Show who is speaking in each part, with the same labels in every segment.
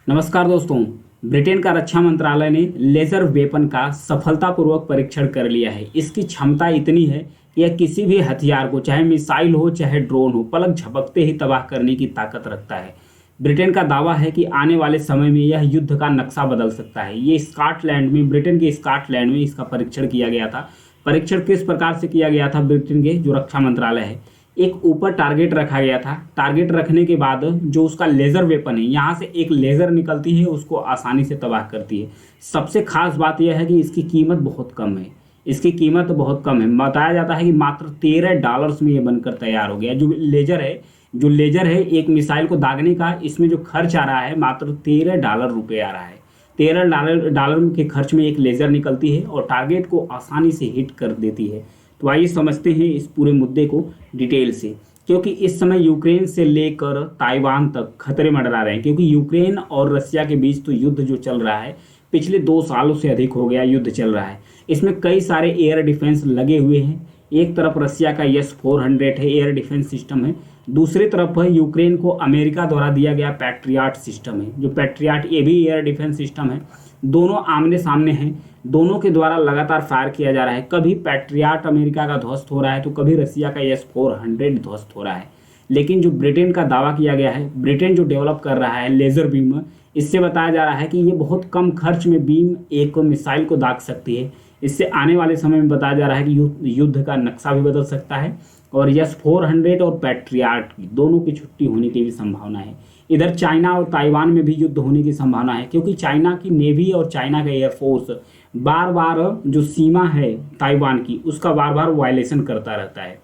Speaker 1: नमस्कार दोस्तों। ब्रिटेन का रक्षा मंत्रालय ने लेजर वेपन का सफलतापूर्वक परीक्षण कर लिया है। इसकी क्षमता इतनी है कि यह किसी भी हथियार को, चाहे मिसाइल हो चाहे ड्रोन हो, पलक झपकते ही तबाह करने की ताकत रखता है। ब्रिटेन का दावा है कि आने वाले समय में यह युद्ध का नक्शा बदल सकता है। ये स्कॉटलैंड में, ब्रिटेन के स्कॉटलैंड में इसका परीक्षण किया गया था। परीक्षण किस प्रकार से किया गया था? ब्रिटेन के जो रक्षा मंत्रालय है, एक ऊपर टारगेट रखा गया था। टारगेट रखने के बाद जो उसका लेज़र वेपन है, यहाँ से एक लेज़र निकलती है, उसको आसानी से तबाह करती है। सबसे खास बात यह है कि इसकी कीमत बहुत कम है। इसकी कीमत बहुत कम है। बताया जाता है कि मात्र $13 में ये बनकर तैयार हो गया। जो लेजर है एक मिसाइल को दागने का, इसमें जो खर्च आ रहा है मात्र $13 रुपये आ रहा है। $13 के खर्च में एक लेज़र निकलती है और टारगेट को आसानी से हिट कर देती है। तो आइए समझते हैं इस पूरे मुद्दे को डिटेल से, क्योंकि इस समय यूक्रेन से लेकर ताइवान तक खतरे मंडरा रहे हैं। क्योंकि यूक्रेन और रसिया के बीच तो युद्ध जो चल रहा है, पिछले 2 सालों से अधिक हो गया युद्ध चल रहा है। इसमें कई सारे एयर डिफेंस लगे हुए हैं। एक तरफ रसिया का S-400 है, एयर डिफेंस सिस्टम है। दूसरी तरफ है यूक्रेन को अमेरिका द्वारा दिया गया पैट्रियट सिस्टम है। जो पैट्रियट, ये भी एयर डिफेंस सिस्टम है। दोनों आमने सामने हैं। दोनों के द्वारा लगातार फायर किया जा रहा है। कभी पैट्रियट अमेरिका का ध्वस्त हो रहा है तो कभी रसिया का S-400 ध्वस्त हो रहा है। लेकिन जो ब्रिटेन का दावा किया गया है, ब्रिटेन जो डेवलप कर रहा है लेज़र बीम, इससे बताया जा रहा है कि ये बहुत कम खर्च में बीम एक मिसाइल को दाग सकती है। इससे आने वाले समय में बताया जा रहा है कि युद्ध का नक्शा भी बदल सकता है और S-400 और पैट्रियट दोनों की छुट्टी होने की भी संभावना है। इधर चाइना और ताइवान में भी युद्ध होने की संभावना है, क्योंकि चाइना की नेवी और चाइना का एयरफोर्स बार बार जो सीमा है ताइवान की, उसका बार बार वायलेशन करता रहता है।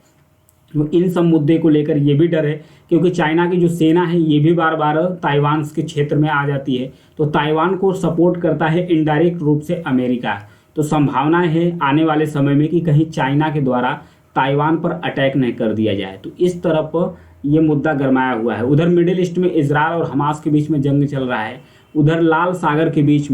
Speaker 1: तो इन सब मुद्दे को लेकर ये भी डर है, क्योंकि चाइना की जो सेना है ये भी बार बार ताइवान के क्षेत्र में आ जाती है। तो ताइवान को सपोर्ट करता है इनडायरेक्ट रूप से अमेरिका। तो संभावनाएं है आने वाले समय में कि कहीं चाइना के द्वारा ताइवान पर अटैक नहीं कर दिया जाए। तो इस तरफ ये मुद्दा गरमाया हुआ है। उधर मिडिल ईस्ट में इजराइल और हमास के बीच में जंग चल रहा है। उधर लाल सागर के बीच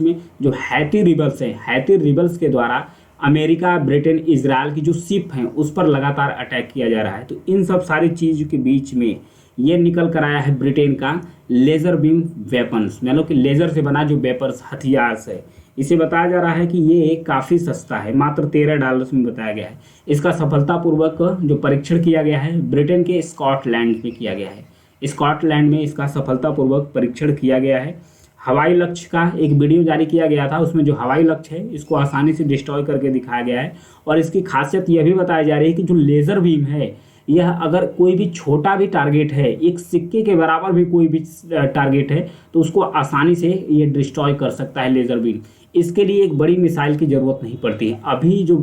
Speaker 1: में जो हैती रिबल्स हैं, हैती रिबल्स के द्वारा अमेरिका, ब्रिटेन, इजराइल की जो शिप हैं उस पर लगातार अटैक किया जा रहा है। तो इन सब सारी चीज़ के बीच में ये निकल कर आया है ब्रिटेन का लेज़र बीम वेपन्स, मतलब कि लेज़र से बना जो वेपर्स, हथियार है। इसे बताया जा रहा है कि ये काफ़ी सस्ता है, मात्र $13 में बताया गया है। इसका सफलतापूर्वक जो परीक्षण किया गया है ब्रिटेन के स्कॉटलैंड में किया गया है। स्कॉटलैंड में इसका सफलतापूर्वक परीक्षण किया गया है। हवाई लक्ष्य का एक वीडियो जारी किया गया था, उसमें जो हवाई लक्ष्य है इसको आसानी से डिस्ट्रॉय करके दिखाया गया है। और इसकी खासियत यह भी बताई जा रही है कि जो लेज़र बीम है, यह अगर कोई भी छोटा भी टारगेट है, एक सिक्के के बराबर भी कोई भी टारगेट है, तो उसको आसानी से ये डिस्ट्रॉय कर सकता है लेज़र बीम। इसके लिए एक बड़ी मिसाइल की ज़रूरत नहीं पड़ती है। अभी जो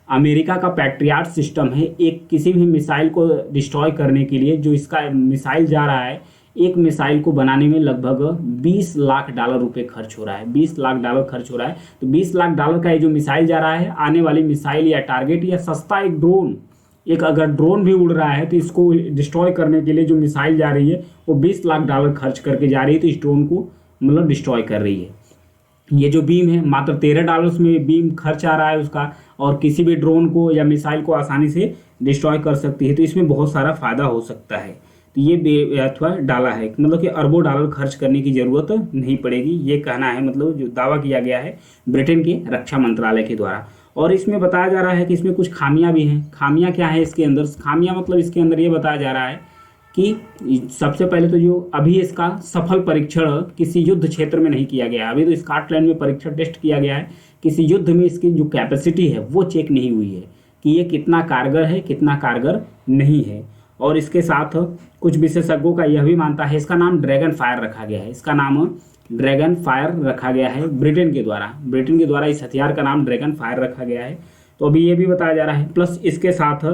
Speaker 1: अमेरिका का पैट्रियट सिस्टम है, एक किसी भी मिसाइल को डिस्ट्रॉय करने के लिए जो इसका मिसाइल जा रहा है, एक मिसाइल को बनाने में लगभग $20 लाख रुपए खर्च हो रहा है। $20 लाख खर्च हो रहा है। तो $20 लाख का ये जो मिसाइल जा रहा है, आने वाली मिसाइल या टारगेट या सस्ता एक ड्रोन, एक अगर ड्रोन भी उड़ रहा है तो इसको डिस्ट्रॉय करने के लिए जो मिसाइल जा रही है वो $20 लाख खर्च करके जा रही है। तो इस ड्रोन को मतलब डिस्ट्रॉय कर रही है। ये जो बीम है मात्र $13 में बीम खर्च आ रहा है उसका, और किसी भी ड्रोन को या मिसाइल को आसानी से डिस्ट्रॉय कर सकती है। तो इसमें बहुत सारा फायदा हो सकता है। तो ये अथवा डाला है, मतलब कि अरबों डॉलर खर्च करने की ज़रूरत नहीं पड़ेगी, ये कहना है, मतलब जो दावा किया गया है ब्रिटेन के रक्षा मंत्रालय के द्वारा। और इसमें बताया जा रहा है कि इसमें कुछ खामियां भी हैं। खामियां क्या है इसके अंदर? खामियां मतलब इसके अंदर ये बताया जा रहा है कि सबसे पहले तो जो अभी इसका सफल परीक्षण किसी युद्ध क्षेत्र में नहीं किया गया। अभी तो स्कॉटलैंड में परीक्षण टेस्ट किया गया है, किसी युद्ध में इसकी जो कैपेसिटी है वो चेक नहीं हुई है कि ये कितना कारगर है, कितना कारगर नहीं है। और इसके साथ कुछ विशेषज्ञों का यह भी मानता है, इसका नाम ड्रैगन फायर रखा गया है। इसका नाम ड्रैगन फायर रखा गया है ब्रिटेन के द्वारा इस हथियार का नाम ड्रैगन फायर रखा गया है। तो अभी ये भी बताया जा रहा है। प्लस इसके साथ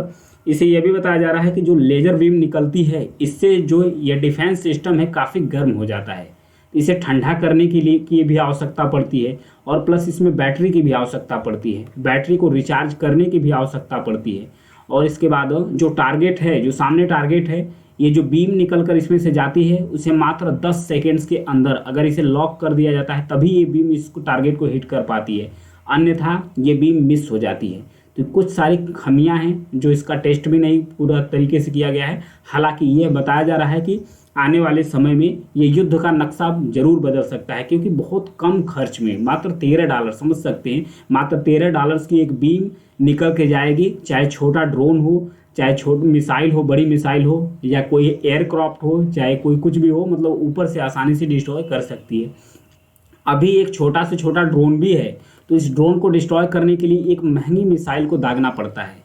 Speaker 1: इसे यह भी बताया जा रहा है कि जो लेज़र बीम निकलती है, इससे जो ये डिफेंस सिस्टम है काफ़ी गर्म हो जाता है। इसे ठंडा करने के लिए की भी आवश्यकता पड़ती है, और प्लस इसमें बैटरी की भी आवश्यकता पड़ती है, बैटरी को रिचार्ज करने की भी आवश्यकता पड़ती है। और इसके बाद जो टारगेट है, जो सामने टारगेट है, ये जो बीम निकल कर इसमें से जाती है, उसे मात्र 10 सेकेंड्स के अंदर अगर इसे लॉक कर दिया जाता है तभी ये बीम इस टारगेट को हिट कर पाती है, अन्यथा ये बीम मिस हो जाती है। तो कुछ सारी खामियां हैं जो इसका टेस्ट भी नहीं पूरा तरीके से किया गया है। हालांकि ये बताया जा रहा है कि आने वाले समय में ये युद्ध का नक्शा जरूर बदल सकता है, क्योंकि बहुत कम खर्च में मात्र $13, समझ सकते हैं, मात्र $13 की एक बीम निकल के जाएगी, चाहे छोटा ड्रोन हो, चाहे छोटी मिसाइल हो, बड़ी मिसाइल हो, या कोई एयरक्राफ्ट हो, चाहे कोई कुछ भी हो, मतलब ऊपर से आसानी से डिस्ट्रॉय कर सकती है। अभी एक छोटा से छोटा ड्रोन भी है, तो इस ड्रोन को डिस्ट्रॉय करने के लिए एक महंगी मिसाइल को दागना पड़ता है।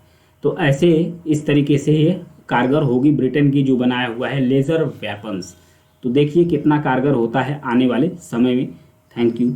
Speaker 1: तो ऐसे इस तरीके से ये कारगर होगी ब्रिटेन की जो बनाया हुआ है लेज़र वेपन्स। तो देखिए कितना कारगर होता है आने वाले समय में। Thank you.